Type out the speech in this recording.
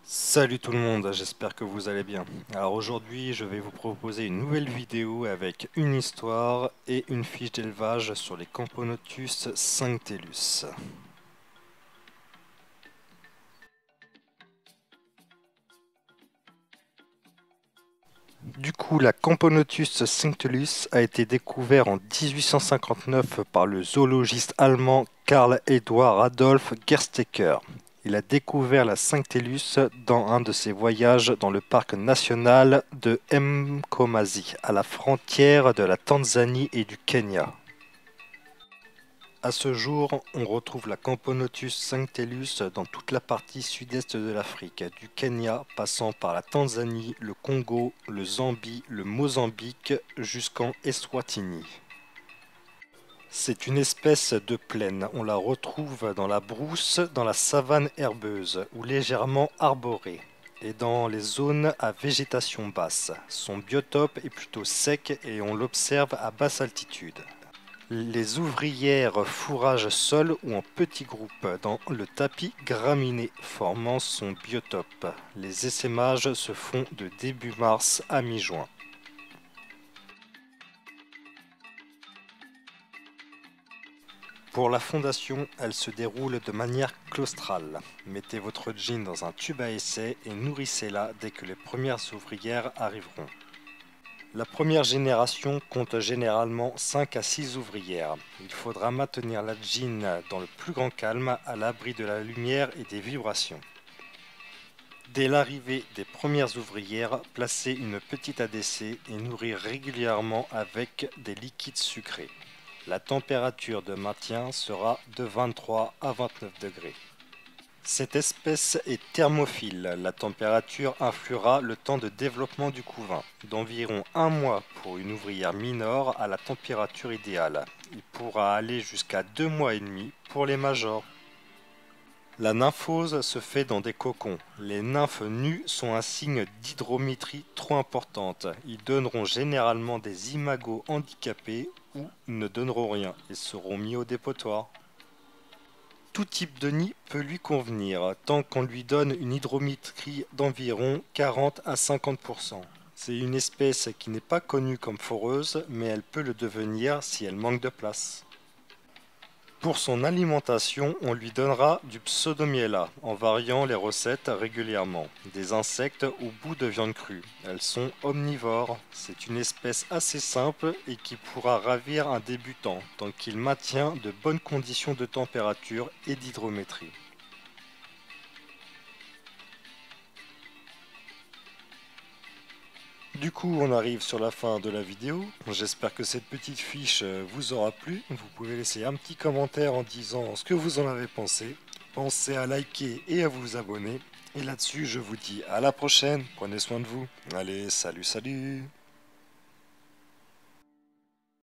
Salut tout le monde, j'espère que vous allez bien. Alors aujourd'hui, je vais vous proposer une nouvelle vidéo avec une histoire et une fiche d'élevage sur les Camponotus cinctellus. Du coup, la Camponotus cinctellus a été découvert en 1859 par le zoologiste allemand Karl Eduard Adolf Gerstecker. Il a découvert la Cinctellus dans un de ses voyages dans le parc national de Mkomazi, à la frontière de la Tanzanie et du Kenya. À ce jour, on retrouve la Camponotus cinctellus dans toute la partie sud-est de l'Afrique, du Kenya passant par la Tanzanie, le Congo, le Zambie, le Mozambique jusqu'en Eswatini. C'est une espèce de plaine, on la retrouve dans la brousse, dans la savane herbeuse ou légèrement arborée, et dans les zones à végétation basse. Son biotope est plutôt sec et on l'observe à basse altitude. Les ouvrières fourragent seules ou en petits groupes dans le tapis graminé formant son biotope. Les essaimages se font de début mars à mi-juin. Pour la fondation, elle se déroule de manière claustrale. Mettez votre jean dans un tube à essai et nourrissez-la dès que les premières ouvrières arriveront. La première génération compte généralement 5 à 6 ouvrières. Il faudra maintenir la jean dans le plus grand calme, à l'abri de la lumière et des vibrations. Dès l'arrivée des premières ouvrières, placez une petite ADC et nourrir régulièrement avec des liquides sucrés. La température de maintien sera de 23 à 29 degrés. Cette espèce est thermophile. La température influera le temps de développement du couvain, d'environ 1 mois pour une ouvrière mineure à la température idéale. Il pourra aller jusqu'à 2 mois et demi pour les majors. La nymphose se fait dans des cocons. Les nymphes nues sont un signe d'hydrométrie trop importante. Ils donneront généralement des imagos handicapés ou ne donneront rien et seront mis au dépotoir. Tout type de nid peut lui convenir, tant qu'on lui donne une hydrométrie d'environ 40 à 50%. C'est une espèce qui n'est pas connue comme foreuse, mais elle peut le devenir si elle manque de place. Pour son alimentation, on lui donnera du pseudomiella, en variant les recettes régulièrement. Des insectes ou bouts de viande crue. Elles sont omnivores. C'est une espèce assez simple et qui pourra ravir un débutant, tant qu'il maintient de bonnes conditions de température et d'hydrométrie. Du coup, on arrive sur la fin de la vidéo. J'espère que cette petite fiche vous aura plu. Vous pouvez laisser un petit commentaire en disant ce que vous en avez pensé. Pensez à liker et à vous abonner. Et là-dessus, je vous dis à la prochaine. Prenez soin de vous. Allez, salut, salut!